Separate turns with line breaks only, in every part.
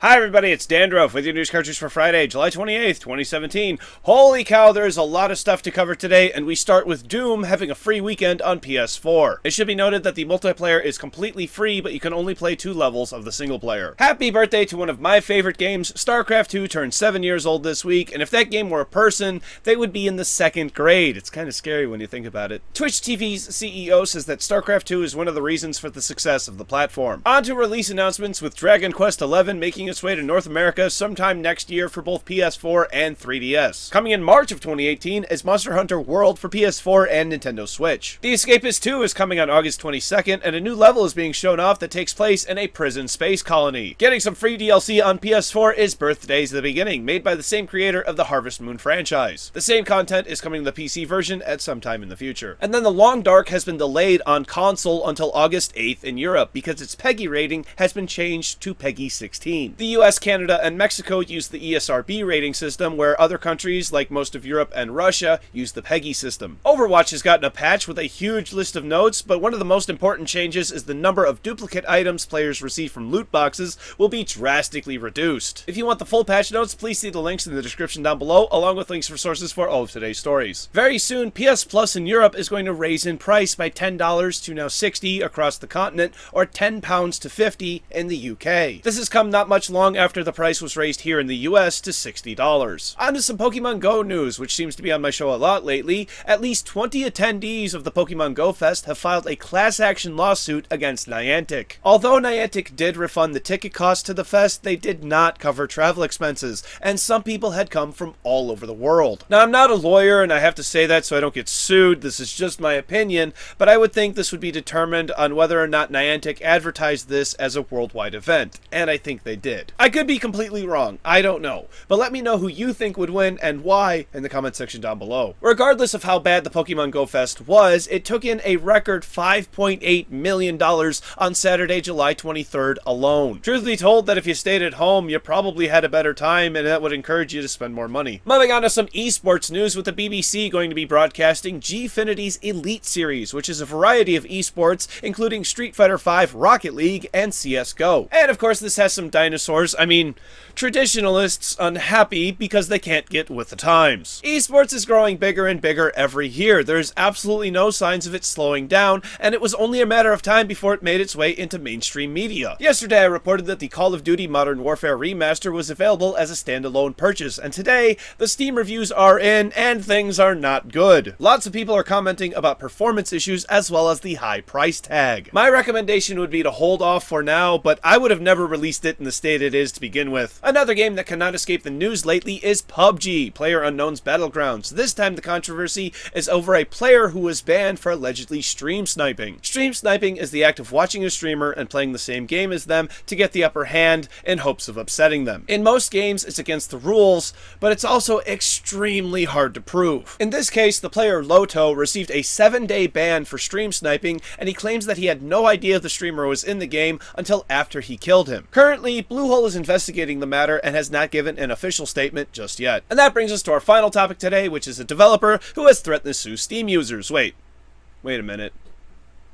Hi everybody, it's Dandruff with your news cartridge for Friday, July 28th, 2017. Holy cow, there's a lot of stuff to cover today, and we start with Doom having a free weekend on PS4. It should be noted that the multiplayer is completely free, but you can only play 2 levels of the single player. Happy birthday to one of my favorite games. Starcraft 2 turned 7 years old this week, and if that game were a person, they would be in the 2nd grade. It's kind of scary when you think about it. Twitch TV's CEO says that Starcraft 2 is one of the reasons for the success of the platform. On to release announcements with Dragon Quest XI making its way to North America sometime next year for both PS4 and 3DS. Coming in March of 2018 is Monster Hunter World for PS4 and Nintendo Switch. The Escapists 2 is coming on August 22nd, and a new level is being shown off that takes place in a prison space colony. Getting some free DLC on PS4 is Birthday's the Beginning, made by the same creator of the Harvest Moon franchise. The same content is coming to the PC version at some time in the future. And then The Long Dark has been delayed on console until August 8th in Europe because its PEGI rating has been changed to PEGI 16. The US, Canada, and Mexico use the ESRB rating system, where other countries, like most of Europe and Russia, use the PEGI system. Overwatch has gotten a patch with a huge list of notes, but one of the most important changes is the number of duplicate items players receive from loot boxes will be drastically reduced. If you want the full patch notes, please see the links in the description down below, along with links for sources for all of today's stories. Very soon, PS Plus in Europe is going to raise in price by $10 to now $60 across the continent, or £10 to $50 in the UK. This has come not much long after the price was raised here in the US to $60. On to some Pokemon Go news, which seems to be on my show a lot lately. At least 20 attendees of the Pokemon Go Fest have filed a class action lawsuit against Niantic. Although Niantic did refund the ticket costs to the fest, they did not cover travel expenses, and some people had come from all over the world. Now, I'm not a lawyer, and I have to say that so I don't get sued. This is just my opinion, but I would think this would be determined on whether or not Niantic advertised this as a worldwide event, and I think they did. I could be completely wrong, I don't know, but let me know who you think would win and why in the comment section down below. Regardless of how bad the Pokemon Go Fest was, it took in a record $5.8 million on Saturday, July 23rd alone. Truth be told, that if you stayed at home, you probably had a better time, and that would encourage you to spend more money. Moving on to some esports news, with the BBC going to be broadcasting Gfinity's Elite Series, which is a variety of esports, including Street Fighter V, Rocket League, and CSGO. And of course, this has some dinosaurs, traditionalists unhappy because they can't get with the times. Esports is growing bigger and bigger every year. There's absolutely no signs of it slowing down, and it was only a matter of time before it made its way into mainstream media. Yesterday, I reported that the Call of Duty Modern Warfare Remaster was available as a standalone purchase, and today, the Steam reviews are in, and things are not good. Lots of people are commenting about performance issues as well as the high price tag. My recommendation would be to hold off for now, but I would have never released it in the state it is to begin with. Another game that cannot escape the news lately is PUBG, PlayerUnknown's Battlegrounds. This time the controversy is over a player who was banned for allegedly stream sniping. Stream sniping is the act of watching a streamer and playing the same game as them to get the upper hand in hopes of upsetting them. In most games, it's against the rules, but it's also extremely hard to prove. In this case, the player Loto received a 7-day ban for stream sniping, and he claims that he had no idea the streamer was in the game until after he killed him. Currently, Bluehole is investigating the matter and has not given an official statement just yet. And that brings us to our final topic today, which is a developer who has threatened to sue Steam users. Wait a minute.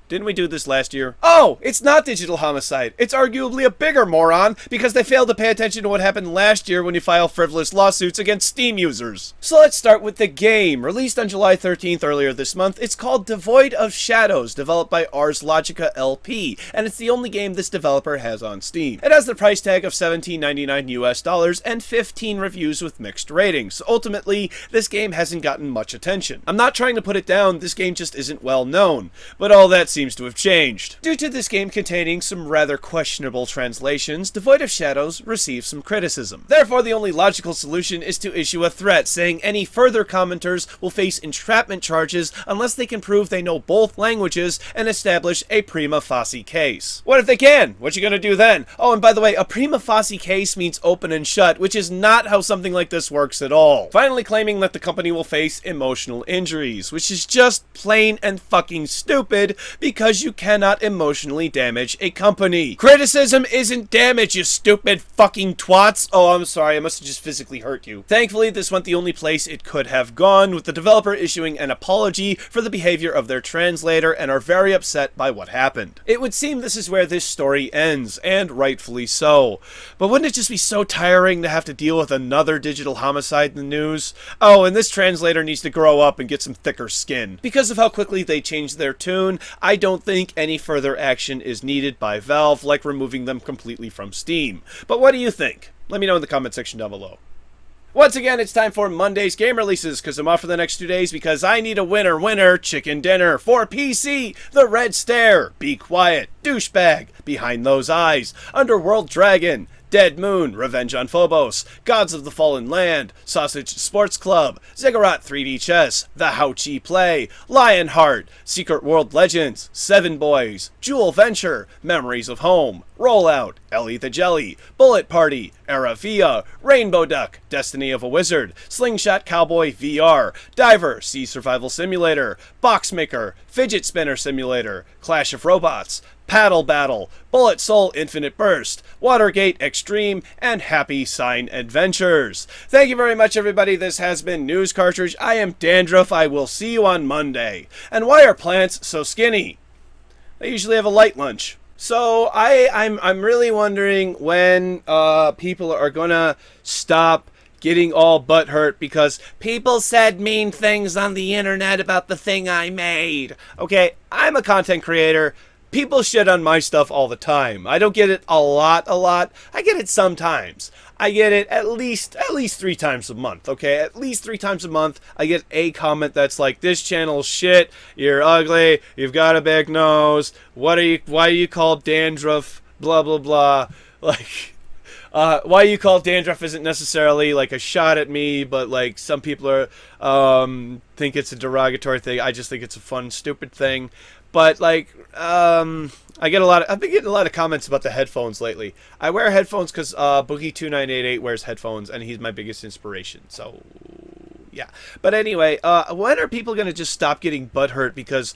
Didn't we do this last year? Oh, it's not Digital Homicide. It's arguably a bigger moron because they failed to pay attention to what happened last year when you file frivolous lawsuits against Steam users. So let's start with the game. Released on July 13th earlier this month, it's called Devoid of Shadows, developed by ArsLogica LP, and it's the only game this developer has on Steam. It has the price tag of $17.99 US and 15 reviews with mixed ratings. Ultimately, this game hasn't gotten much attention. I'm not trying to put it down, this game just isn't well known, but all that seems to have changed. Due to this game containing some rather questionable translations, Devoid of Shadows receives some criticism. Therefore, the only logical solution is to issue a threat saying any further commenters will face entrapment charges unless they can prove they know both languages and establish a prima facie case. What if they can? What you gonna do then? Oh, and by the way, a prima facie case means open and shut, which is not how something like this works at all. Finally claiming that the company will face emotional injuries, which is just plain and fucking stupid because you cannot emotionally damage a company. Criticism isn't damage, you stupid fucking twats. Oh, I'm sorry, I must have just physically hurt you. Thankfully, this went the only place it could have gone, with the developer issuing an apology for the behavior of their translator and are very upset by what happened. It would seem this is where this story ends, and rightfully so. But wouldn't it just be so tiring to have to deal with another digital homicide in the news? Oh, and this translator needs to grow up and get some thicker skin. Because of how quickly they changed their tune, I don't think any further action is needed by Valve, like removing them completely from Steam. But what do you think? Let me know in the comment section down below. Once again, it's time for Monday's game releases, because I'm off for the next 2 days because I need a winner, chicken dinner. For PC, The Red Stare, Be Quiet, Douchebag, Behind Those Eyes, Underworld Dragon, Dead Moon, Revenge on Phobos, Gods of the Fallen Land, Sausage Sports Club, Ziggurat 3D Chess, The Hauchi Play, Lionheart, Secret World Legends, Seven Boys, Jewel Venture, Memories of Home, Rollout, Ellie the Jelly, Bullet Party, Aravia, Rainbow Duck, Destiny of a Wizard, Slingshot Cowboy VR, Diver, Sea Survival Simulator, Boxmaker, Fidget Spinner Simulator, Clash of Robots, Paddle Battle, Bullet Soul Infinite Burst, Watergate Extreme, and Happy Sign Adventures. Thank you very much, everybody. This has been News Cartridge. I am Dandruff. I will see you on Monday. And why are plants so skinny? They usually have a light lunch. So I'm really wondering when people are gonna stop getting all butthurt because people said mean things on the internet about the thing I made. Okay, I'm a content creator. People shit on my stuff all the time. I don't get it a lot. I get it sometimes. I get it at least 3 times a month, okay? At least 3 times a month, I get a comment that's like, this channel's shit, you're ugly, you've got a big nose, why are you called dandruff, blah, blah, blah. Like, why you call dandruff isn't necessarily like a shot at me, but like some people are, think it's a derogatory thing. I just think it's a fun, stupid thing. But like, I've been getting a lot of comments about the headphones lately. I wear headphones because Boogie2988 wears headphones, and he's my biggest inspiration. So, yeah. But anyway, when are people gonna just stop getting butthurt because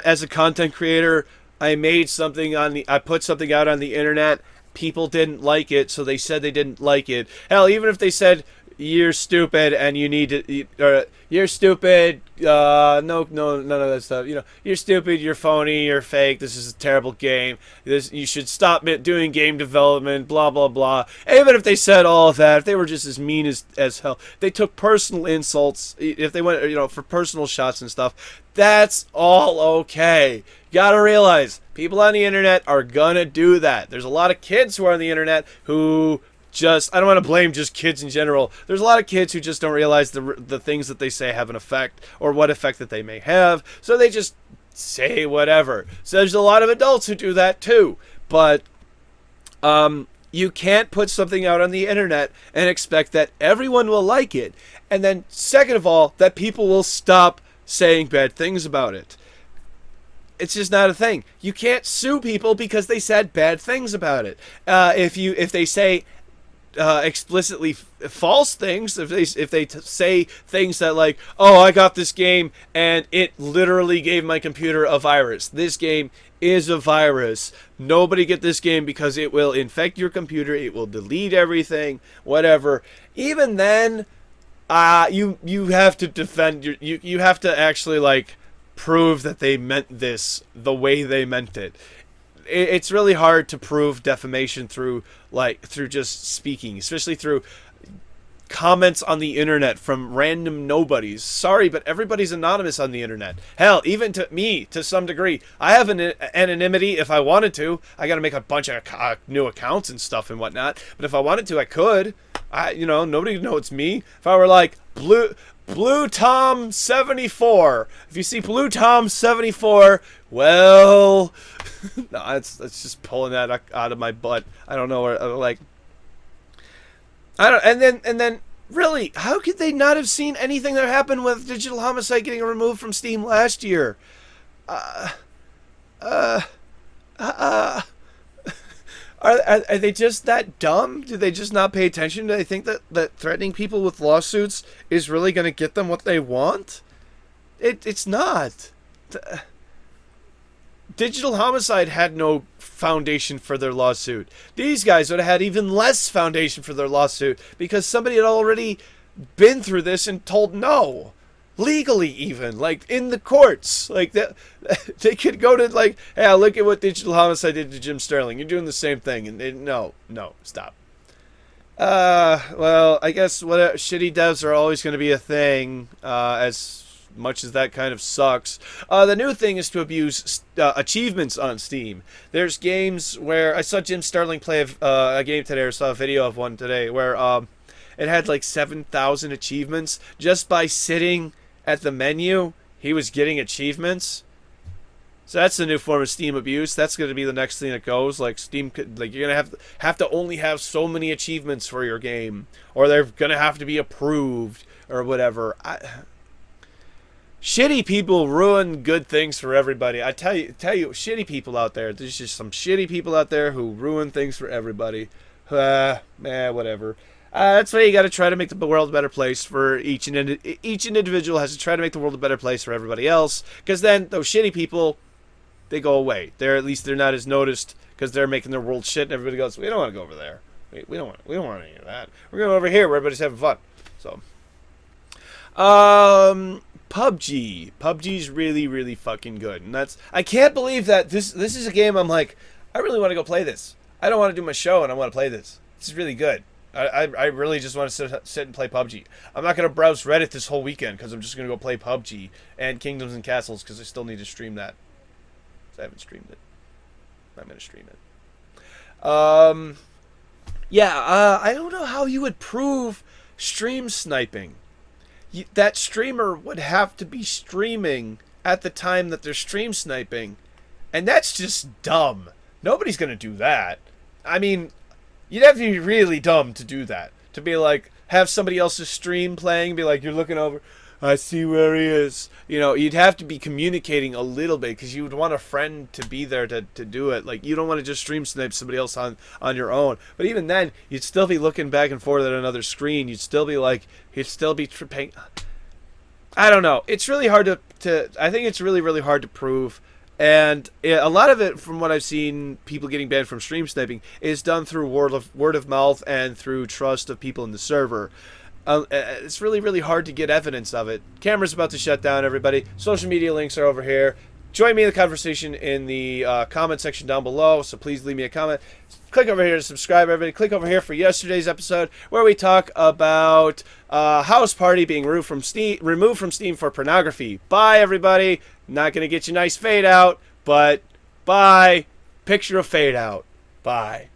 as a content creator, I put something out on the internet, people didn't like it, so they said they didn't like it. Hell, even if they said you're stupid and you need to, you're stupid, none of that stuff, you know, you're stupid, you're phony, you're fake, this is a terrible game, you should stop doing game development, blah, blah, blah. Even if they said all of that, if they were just as mean as hell, they took personal insults, if they went, you know, for personal shots and stuff, that's all okay. You gotta realize, people on the internet are gonna do that. There's a lot of kids who are on the internet who I don't want to blame just kids in general. There's a lot of kids who just don't realize the things that they say have an effect, or what effect that they may have, so they just say whatever. So there's a lot of adults who do that too. But you can't put something out on the internet and expect that everyone will like it, and then second of all, that people will stop saying bad things about it. It's just not a thing. You can't sue people because they said bad things about it. If they say explicitly false things, if they say things that like, oh, I got this game and it literally gave my computer a virus. This game is a virus. Nobody get this game because it will infect your computer. It will delete everything, whatever. Even then, you have to defend you have to actually like prove that they meant this the way they meant it. It's really hard to prove defamation through just speaking, especially through comments on the internet from random nobodies. Sorry, but everybody's anonymous on the internet. Hell, even to me, to some degree. I have an anonymity if I wanted to. I gotta make a bunch of new accounts and stuff and whatnot. But if I wanted to, I could. Nobody would know it's me. If I were like, Blue Tom 74. If you see Blue Tom 74, well, no, that's just pulling that out of my butt. I don't know where, like, I don't. And then, really, how could they not have seen anything that happened with Digital Homicide getting removed from Steam last year? Are they just that dumb? Do they just not pay attention? Do they think that threatening people with lawsuits is really going to get them what they want? It's not. Digital Homicide had no foundation for their lawsuit. These guys would have had even less foundation for their lawsuit because somebody had already been through this and told no. Legally, even, like, in the courts. Like, that, they could go to, like, hey, look at what Digital Homicide did to Jim Sterling. You're doing the same thing. And they, no, stop. Well, I guess shitty devs are always going to be a thing, as much as that kind of sucks. The new thing is to abuse achievements on Steam. There's games where I saw Jim Sterling play a game today, or saw a video of one today, where it had like 7,000 achievements just by sitting at the menu. He was getting achievements. So that's the new form of Steam abuse. That's going to be the next thing that goes. Like Steam could, like, you're going to have to only have so many achievements for your game, or they're going to have to be approved or whatever. Shitty people ruin good things for everybody. I tell you, shitty people out there. There's just some shitty people out there who ruin things for everybody. Whatever. That's why you got to try to make the world a better place for each individual has to try to make the world a better place for everybody else. Because then those shitty people, they go away. At least they're not as noticed because they're making their world shit, and everybody goes, we don't want to go over there. We don't want any of that. We're going over here where everybody's having fun. So, PUBG. PUBG's really, really fucking good, and I can't believe that this is a game. I'm like, I really want to go play this. I don't want to do my show, and I want to play this. This is really good. I really just want to sit and play PUBG. I'm not going to browse Reddit this whole weekend because I'm just going to go play PUBG and Kingdoms and Castles because I still need to stream that. I haven't streamed it. I'm going to stream it. I don't know how you would prove stream sniping. That streamer would have to be streaming at the time that they're stream sniping, and that's just dumb. Nobody's going to do that. I mean, you'd have to be really dumb to do that. To be like, have somebody else's stream playing, be like, you're looking over, I see where he is. You know, you'd have to be communicating a little bit because you would want a friend to be there to do it. Like, you don't want to just stream snipe somebody else on your own. But even then, you'd still be looking back and forth at another screen. You'd still be tripping. I don't know. It's really hard I think it's really, really hard to prove. And a lot of it, from what I've seen, people getting banned from stream sniping, is done through word of mouth and through trust of people in the server. It's really, really hard to get evidence of it. Camera's about to shut down, everybody. Social media links are over here. Join me in the conversation in the comment section down below, so please leave me a comment. Click over here to subscribe, everybody. Click over here for yesterday's episode, where we talk about House Party being removed from Steam for pornography. Bye, everybody. Not going to get you nice fade out, but bye. Picture of fade out. Bye.